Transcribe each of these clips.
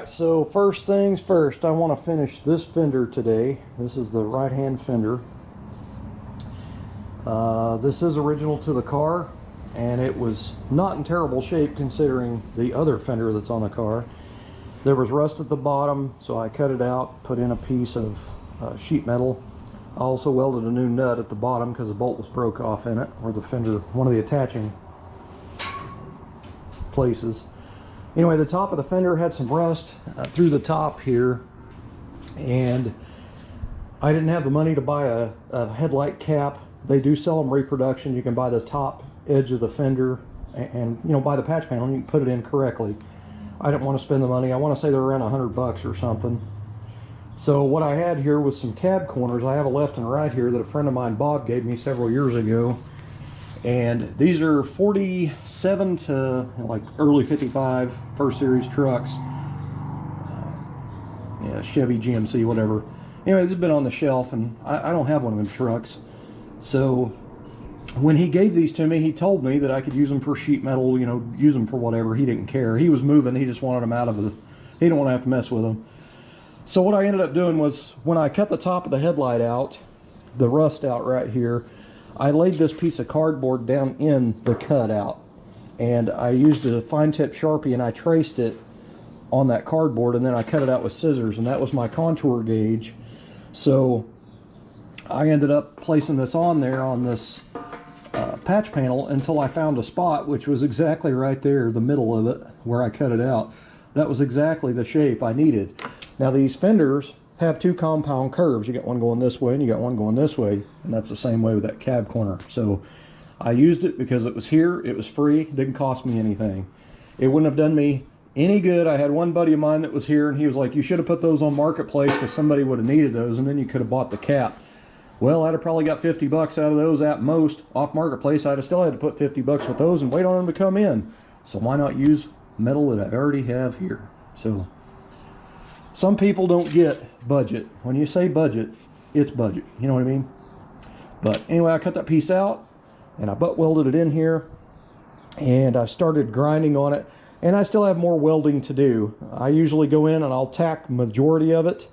Alright, so first things first, I want to finish this fender today. This is the right-hand fender. This is original to the car, and it was not in terrible shape considering the other fender that's on the car. There was rust at the bottom, so I cut it out, put in a piece of sheet metal. I also welded a new nut at the bottom because the bolt was broke off in it, or the fender, one of the attaching places. Anyway, the top of the fender had some rust through the top here, and I didn't have the money to buy a headlight cap. They do sell them reproduction. You can buy the top edge of the fender and you know, buy the patch panel and you can put it in correctly. I didn't want to spend the money. I want to say they're around $100 or something. So what I had here was some cab corners. I have a left and right here that a friend of mine, Bob, gave me several years ago. And these are 47 to like early 55 first series trucks. Yeah, Chevy, GMC, whatever. Anyway, this has been on the shelf, and I don't have one of them trucks. So when he gave these to me, he told me that I could use them for sheet metal, you know, use them for whatever. He didn't care. He was moving. He just wanted them out of the, he didn't want to have to mess with them. So what I ended up doing was, when I cut the top of the headlight out, the rust out right here, I laid this piece of cardboard down in the cutout, and I used a fine tip Sharpie and I traced it on that cardboard, and then I cut it out with scissors, and that was my contour gauge. So I ended up placing this on there on this patch panel until I found a spot which was exactly right there, the middle of it, where I cut it out. That was exactly the shape I needed. Now these fenders have two compound curves. You got one going this way and you got one going this way, and that's the same way with that cab corner. So I used it because it was here, it was free, didn't cost me anything. It wouldn't have done me any good. I had one buddy of mine that was here and he was like, you should have put those on Marketplace because somebody would have needed those, and then you could have bought the cap. Well, I'd have probably got 50 bucks out of those at most off Marketplace. I'd have still had to put 50 bucks with those and wait on them to come in. So why not use metal that I already have here? So some people don't get budget. When you say budget, it's budget. You know what I mean? But anyway, I cut that piece out and I butt welded it in here, and I started grinding on it, and I still have more welding to do. I usually go in and I'll tack majority of it,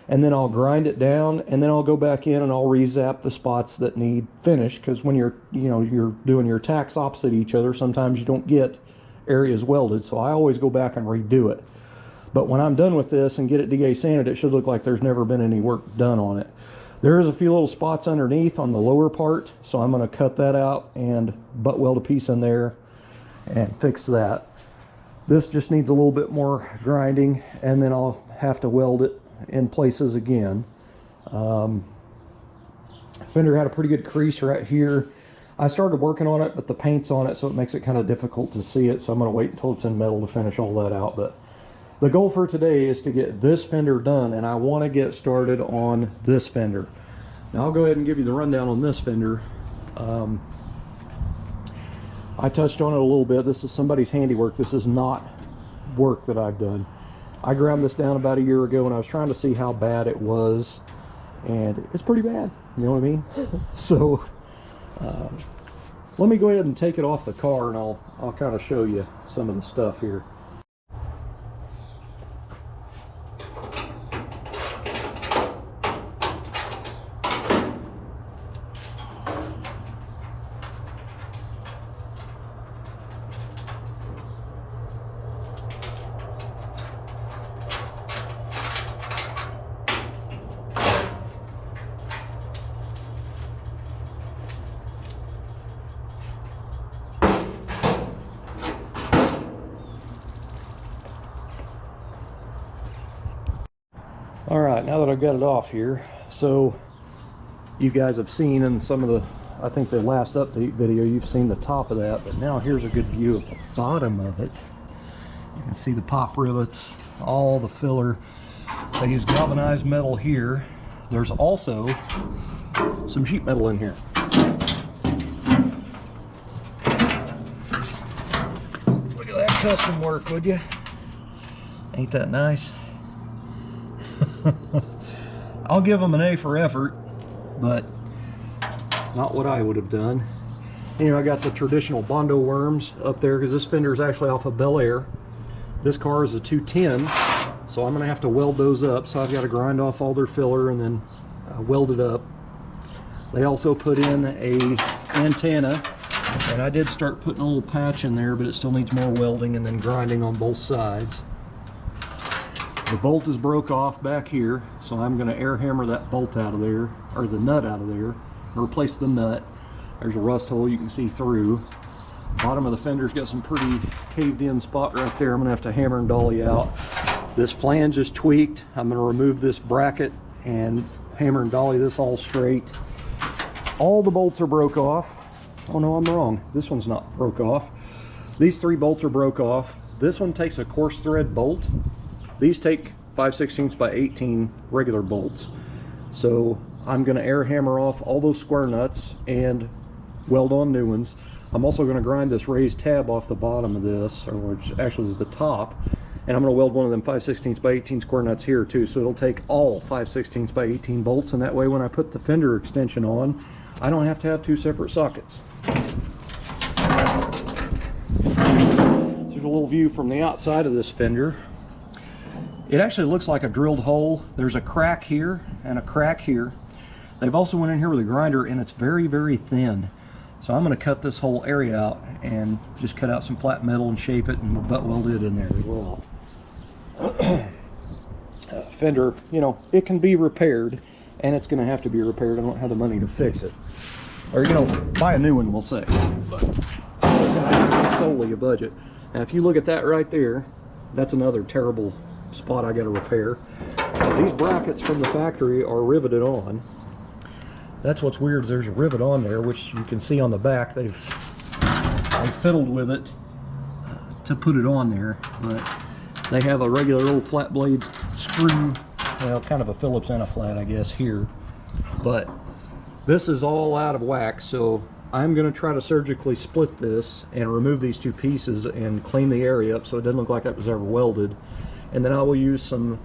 and then I'll grind it down, and then I'll go back in and I'll re-zap the spots that need finished, because when you're doing your tacks opposite each other, sometimes you don't get areas welded, so I always go back and redo it. But when I'm done with this and get it DA sanded, it should look like there's never been any work done on it. There is a few little spots underneath on the lower part, so I'm going to cut that out and butt weld a piece in there and fix that. This just needs a little bit more grinding, and then I'll have to weld it in places again. Fender had a pretty good crease right here. I started working on it, but the paint's on it, so it makes it kind of difficult to see it, so I'm going to wait until it's in metal to finish all that out. But the goal for today is to get this fender done, and I want to get started on this fender. Now I'll go ahead and give you the rundown on this fender. I touched on it a little bit. This is somebody's handiwork. This is not work that I've done. I ground this down about a year ago, and I was trying to see how bad it was, and it's pretty bad. You know what I mean? So let me go ahead and take it off the car, and I'll kind of show you some of the stuff here. All right, now that I've got it off here, so you guys have seen in some of the, I think the last update video, you've seen the top of that, but now here's a good view of the bottom of it. You can see the pop rivets, all the filler. They use galvanized metal here. There's also some sheet metal in here. Look at that custom work, would you? Ain't that nice? I'll give them an A for effort, but not what I would have done. Anyway, I got the traditional Bondo worms up there because this fender is actually off of Bel Air. This car is a 210, so I'm gonna have to weld those up. So I've got to grind off all their filler and then weld it up. They also put in a antenna, and I did start putting a little patch in there, but it still needs more welding and then grinding on both sides. The bolt is broke off back here, so I'm going to air hammer that bolt out of there, or the nut out of there, and replace the nut. There's a rust hole you can see through. Bottom of the fender's got some pretty caved in spot right there. I'm going to have to hammer and dolly out. This flange is tweaked. I'm going to remove this bracket and hammer and dolly this all straight. All the bolts are broke off. Oh no, I'm wrong. This one's not broke off. These 3 bolts are broke off. This one takes a coarse thread bolt. These take 5/16 by 18 regular bolts. So I'm going to air hammer off all those square nuts and weld on new ones. I'm also going to grind this raised tab off the bottom of this, or which actually is the top, and I'm going to weld one of them 5/16 by 18 square nuts here too. So it'll take all 5/16 by 18 bolts, and that way when I put the fender extension on, I don't have to have 2 separate sockets. Here's a little view from the outside of this fender. It actually looks like a drilled hole. There's a crack here and a crack here. They've also went in here with a grinder, and it's very, very thin. So I'm going to cut this whole area out and just cut out some flat metal and shape it and butt weld it in there as well. Fender, you know, it can be repaired, and it's going to have to be repaired. I don't have the money to fix it. Or, you know, buy a new one, we'll say. But it's going to have to be solely a budget. Now, if you look at that right there, that's another terrible spot I got to repair. These brackets from the factory are riveted on. That's what's weird. There's a rivet on there, which you can see on the back. They've fiddled with it to put it on there, but they have a regular old flat blade screw, well, kind of a Phillips and a flat, I guess, here. But this is all out of whack, so I'm going to try to surgically split this and remove these 2 pieces and clean the area up so it doesn't look like it was ever welded. And then I will use some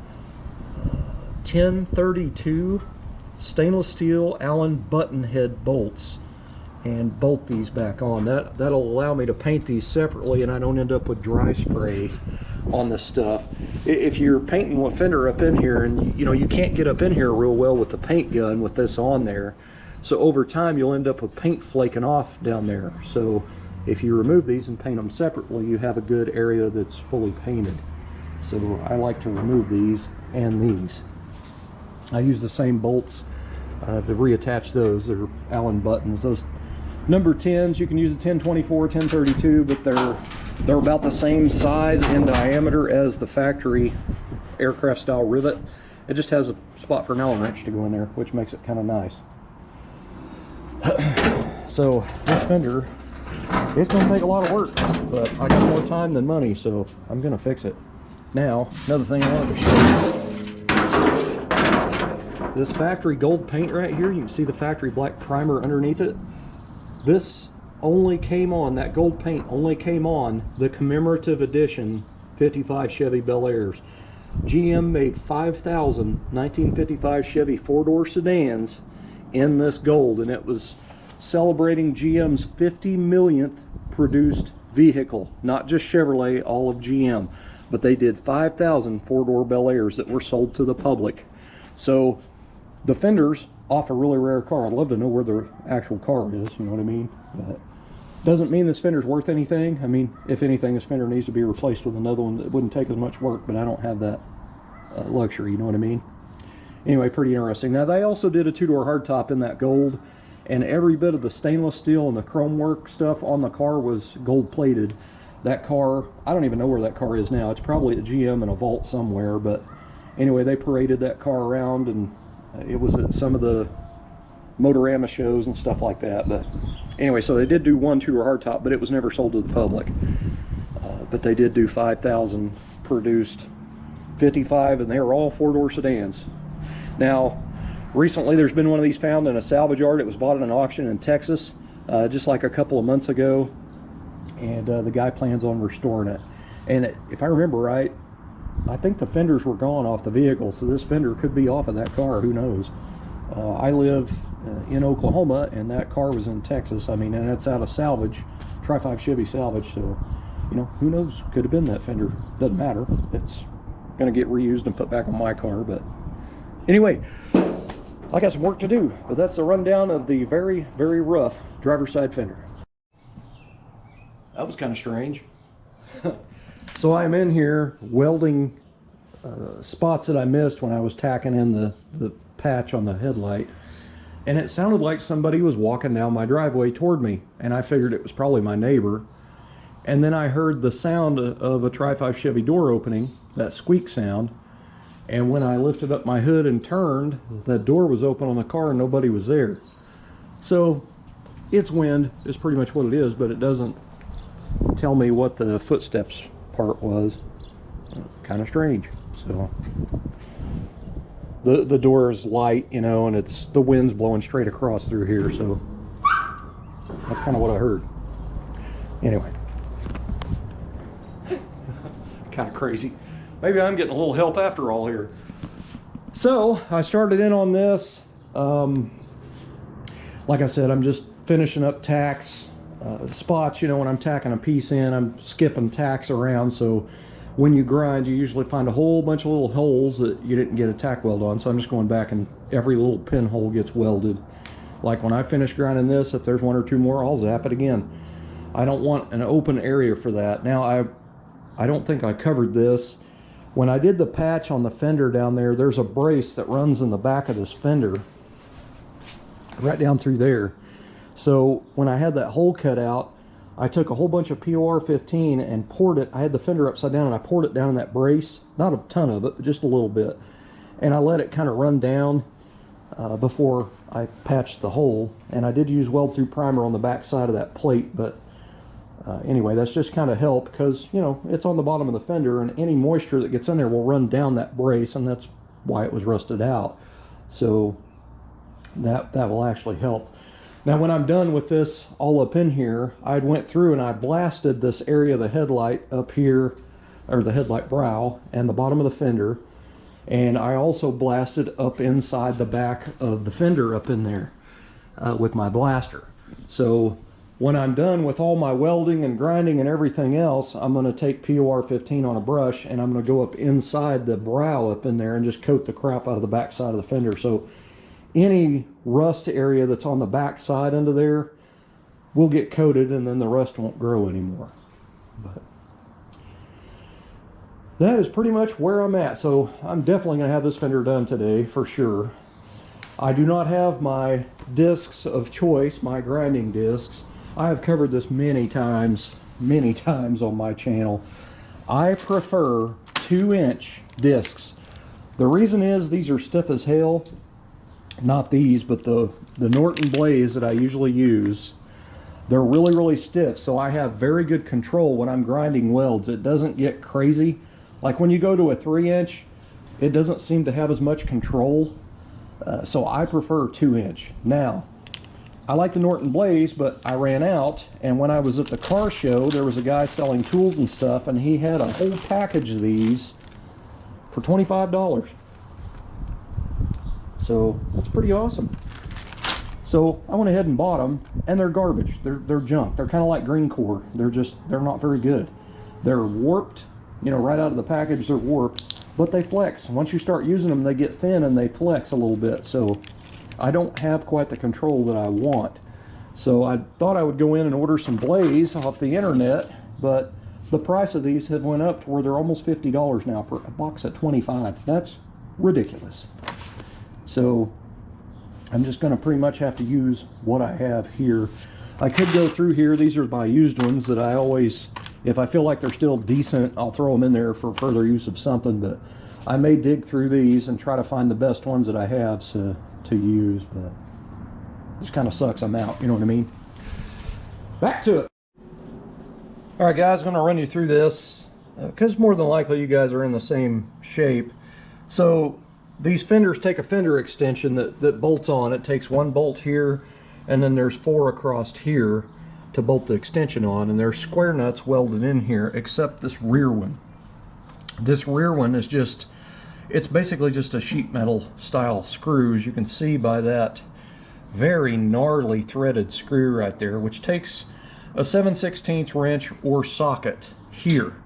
1032 stainless steel Allen button head bolts and bolt these back on. That'll allow me to paint these separately, and I don't end up with dry spray on this stuff. If you're painting a fender up in here, and you know, you can't get up in here real well with the paint gun with this on there, so over time you'll end up with paint flaking off down there. So if you remove these and paint them separately, you have a good area that's fully painted. So I like to remove these and these. I use the same bolts to reattach those. They're Allen buttons. Those number 10s, you can use a 1024, 1032, but they're about the same size and diameter as the factory aircraft style rivet. It just has a spot for an Allen wrench to go in there, which makes it kind of nice. So this fender, it's going to take a lot of work, but I got more time than money, so I'm going to fix it. Now, another thing I wanted to show you. This factory gold paint right here, you can see the factory black primer underneath it. This only came on, that gold paint only came on the commemorative edition 55 Chevy Bel Airs. GM made 5,000 1955 Chevy 4-door sedans in this gold, and it was celebrating GM's 50 millionth produced vehicle. Not just Chevrolet, all of GM. But they did 5,000 4-door Bel Airs that were sold to the public. So the fenders off a really rare car. I'd love to know where the actual car is, you know what I mean? But doesn't mean this fender's worth anything. I mean, if anything, this fender needs to be replaced with another one that wouldn't take as much work, but I don't have that luxury, you know what I mean? Anyway, pretty interesting. Now, they also did a 2-door hardtop in that gold, and every bit of the stainless steel and the chrome work stuff on the car was gold plated. That car, I don't even know where that car is now. It's probably at GM in a vault somewhere, but anyway, they paraded that car around, and it was at some of the Motorama shows and stuff like that. But anyway, so they did do one 2-door hardtop, but it was never sold to the public. But they did do 5,000 produced 55, and they were all 4-door sedans. Now, recently there's been one of these found in a salvage yard. It was bought at an auction in Texas just like a couple of months ago, and the guy plans on restoring it. And if I remember right, I think the fenders were gone off the vehicle, so this fender could be off of that car, who knows. I live in Oklahoma, and that car was in Texas. I mean, and it's out of salvage, Tri-5 Chevy salvage, so, you know, who knows, could have been that fender. Doesn't matter, it's going to get reused and put back on my car. But anyway, I got some work to do. But that's the rundown of the very, very rough driver's side fender. That was kind of strange. So I'm in here welding spots that I missed when I was tacking in the patch on the headlight. And it sounded like somebody was walking down my driveway toward me. And I figured it was probably my neighbor. And then I heard the sound of a Tri-5 Chevy door opening, that squeak sound. And when I lifted up my hood and turned, the door was open on the car and nobody was there. So it's wind is pretty much what it is, but it doesn't tell me what the footsteps part was. Kind of strange. So the door is light, you know, and it's the wind's blowing straight across through here, so that's kind of what I heard. Anyway, kind of crazy. Maybe I'm getting a little help after all here. So I started in on this. Like I said, I'm just finishing up tacks. Spots, you know, when I'm tacking a piece in, I'm skipping tacks around, so when you grind you usually find a whole bunch of little holes that you didn't get a tack weld on. So I'm just going back and every little pinhole gets welded. Like when I finish grinding this, if there's one or two more, I'll zap it again. I don't want an open area for that. Now I don't think I covered this. When I did the patch on the fender down there, there's a brace that runs in the back of this fender right down through there. So when I had that hole cut out, I took a whole bunch of POR 15 and poured it. I had the fender upside down and I poured it down in that brace. Not a ton of it, but just a little bit. And I let it kind of run down before I patched the hole. And I did use weld through primer on the back side of that plate. But anyway, that's just kind of helped because, you know, it's on the bottom of the fender and any moisture that gets in there will run down that brace, and that's why it was rusted out. So that will actually help. Now when I'm done with this all up in here, I went through and I blasted this area of the headlight up here, or the headlight brow, and the bottom of the fender. And I also blasted up inside the back of the fender up in there with my blaster. So when I'm done with all my welding and grinding and everything else, I'm going to take POR 15 on a brush and I'm going to go up inside the brow up in there and just coat the crap out of the back side of the fender. So any rust area that's on the back side under there will get coated and then the rust won't grow anymore. But that is pretty much where I'm at. So I'm definitely going to have this fender done today for sure. I do not have my discs of choice, my grinding discs. I have covered this many times on my channel. I prefer 2-inch discs. The reason is these are stiff as hell. Not these, but the Norton Blaze that I usually use. They're really, really stiff, so I have very good control when I'm grinding welds. It doesn't get crazy. Like when you go to a 3-inch, it doesn't seem to have as much control. So I prefer 2-inch. Now, I like the Norton Blaze, but I ran out, and when I was at the car show, there was a guy selling tools and stuff, and he had a whole package of these for $25. So that's pretty awesome. So I went ahead and bought them, and they're garbage. They're junk. They're kind of like green core. They're not very good. They're warped, you know, right out of the package. They're warped, but they flex. Once you start using them, they get thin and they flex a little bit. So I don't have quite the control that I want. So I thought I would go in and order some Blaze off the internet, but the price of these have went up to where they're almost $50 now for a box of 25. That's ridiculous. So I'm just going to pretty much have to use what I have here. I could go through here. These are my used ones that I always, if I feel like they're still decent, I'll throw them in there for further use of something. But I may dig through these and try to find the best ones that I have to use. But it just kind of sucks I'm out, you know what I mean? Back to it. All right, guys, I'm going to run you through this because more than likely you guys are in the same shape. So these fenders take a fender extension that bolts on. It takes one bolt here, and then there's 4 across here to bolt the extension on, and there's square nuts welded in here, except this rear one. This rear one is just, it's basically just a sheet metal style screw, as you can see by that very gnarly threaded screw right there, which takes a 7/16 wrench or socket here.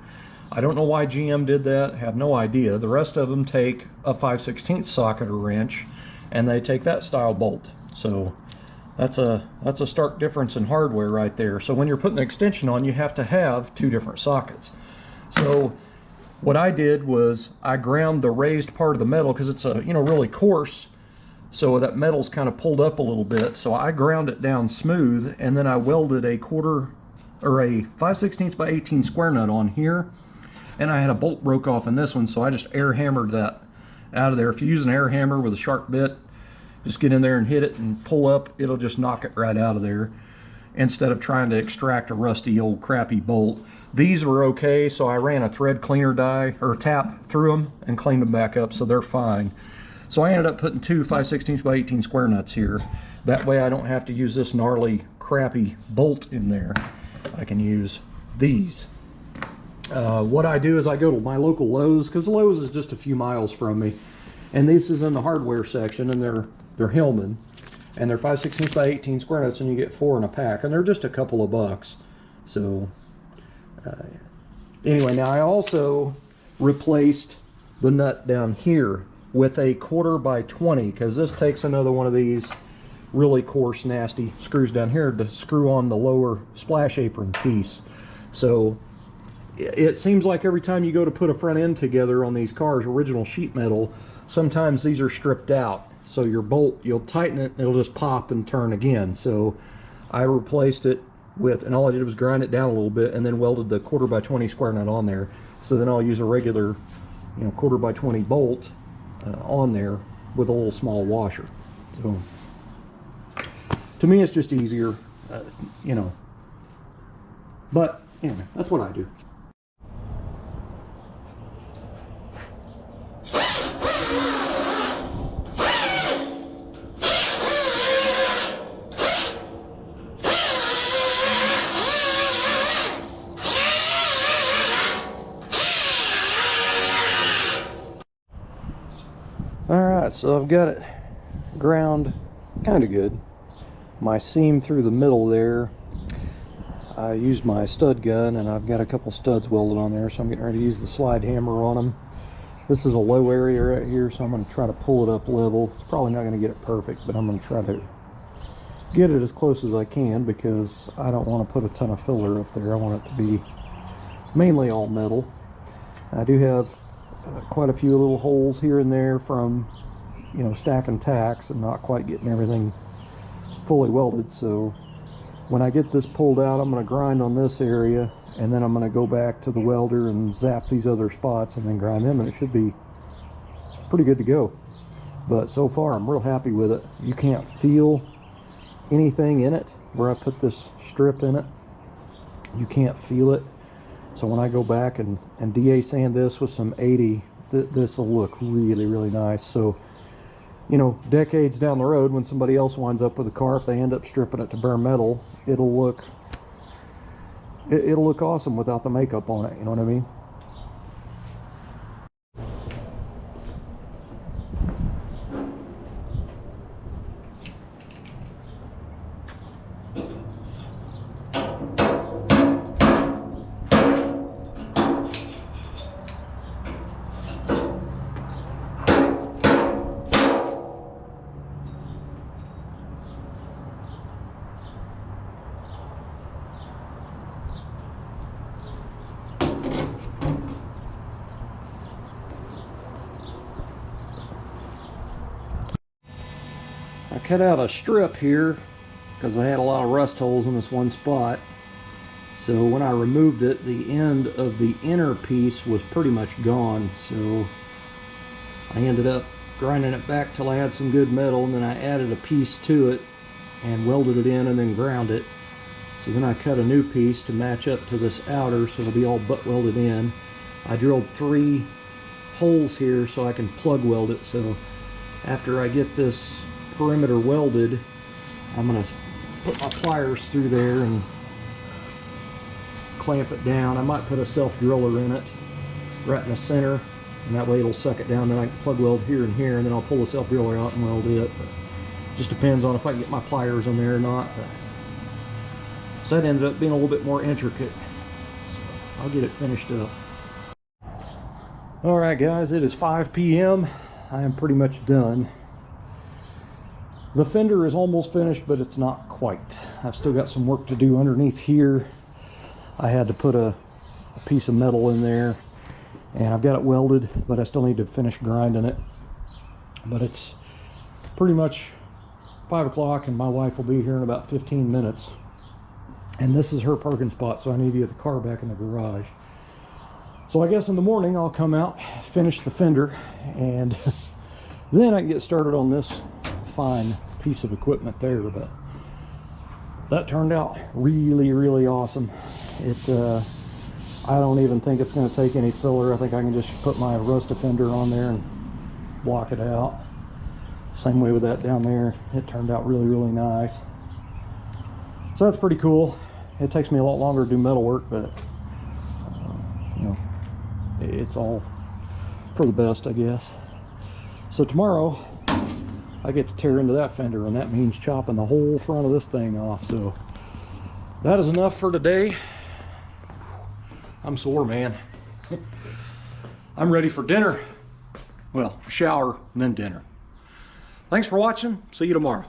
I don't know why GM did that, have no idea. The rest of them take a 5/16 socket or wrench, and they take that style bolt. So that's a stark difference in hardware right there. So when you're putting an extension on, you have to have two different sockets. So what I did was I ground the raised part of the metal, because it's a, you know, really coarse, so that metal's kind of pulled up a little bit. So I ground it down smooth, and then I welded a 5/16 by 18 square nut on here, and I had a bolt broke off in this one, so I just air hammered that out of there. If you use an air hammer with a sharp bit, just get in there and hit it and pull up, it'll just knock it right out of there, instead of trying to extract a rusty old crappy bolt. These were okay, so I ran a thread cleaner die or tap through them and cleaned them back up, so they're fine. So I ended up putting two 5/16 by 18 square nuts here. That way I don't have to use this gnarly crappy bolt in there. I can use these. What I do is I go to my local Lowe's, because Lowe's is just a few miles from me, and this is in the hardware section, and they're Hillman, and they're 5/16 by 18 square nuts, and you get 4 in a pack, and they're just a couple of bucks. So anyway, now I also replaced the nut down here with a 1/4 by 20, because this takes another one of these really coarse, nasty screws down here to screw on the lower splash apron piece. So it seems like every time you go to put a front end together on these cars, original sheet metal, sometimes these are stripped out. So your bolt, you'll tighten it, it'll just pop and turn again. So I replaced it with, and all I did was grind it down a little bit and then welded the 1/4 by 20 square nut on there. So then I'll use a regular, you know, 1/4 by 20 bolt on there with a little small washer. So to me, it's just easier, you know. But anyway, that's what I do. Alright, so I've got it ground kind of good. My seam through the middle there, I used my stud gun, and I've got a couple studs welded on there, so I'm getting ready to use the slide hammer on them. This is a low area right here, so I'm going to try to pull it up level. It's probably not going to get it perfect, but I'm going to try to get it as close as I can, because I don't want to put a ton of filler up there. I want it to be mainly all metal. I do have quite a few little holes here and there from, you know, stacking tacks and not quite getting everything fully welded. So when I get this pulled out, I'm going to grind on this area, and then I'm going to go back to the welder and zap these other spots and then grind them, and it should be pretty good to go. But so far I'm real happy with it. You can't feel anything in it where I put this strip in it. You can't feel it. So when I go back and DA sand this with some 80, this will look really, really nice. So, you know, decades down the road, when somebody else winds up with a car, if they end up stripping it to bare metal, it'll look awesome without the makeup on it. You know what I mean? I cut out a strip here because I had a lot of rust holes in this one spot. So when I removed it, the end of the inner piece was pretty much gone. So I ended up grinding it back till I had some good metal, and then I added a piece to it and welded it in and then ground it. So then I cut a new piece to match up to this outer, so it'll be all butt welded in. I drilled 3 holes here so I can plug weld it. So after I get this perimeter welded, I'm going to put my pliers through there and clamp it down. I might put a self driller in it right in the center, and that way it'll suck it down. Then I can plug weld here and here, and then I'll pull the self driller out and weld it. But just depends on if I can get my pliers on there or not. So that ended up being a little bit more intricate. So I'll get it finished up. All right, guys, it is 5 p.m. I am pretty much done. The fender is almost finished, but it's not quite. I've still got some work to do underneath here. I had to put a piece of metal in there, and I've got it welded, but I still need to finish grinding it. But it's pretty much 5 o'clock, and my wife will be here in about 15 minutes. And this is her parking spot, so I need to get the car back in the garage. So I guess in the morning I'll come out, finish the fender, and then I can get started on this fine piece of equipment there. But that turned out really, really awesome. I don't even think it's going to take any filler. I think I can just put my rust fender on there and block it out. Same way with that down there. It turned out really, really nice. So that's pretty cool. It takes me a lot longer to do metal work, but you know, it's all for the best, I guess. So tomorrow I get to tear into that fender, and that means chopping the whole front of this thing off. So that is enough for today. I'm sore, man. I'm ready for dinner. Well, shower and then dinner. Thanks for watching. See you tomorrow.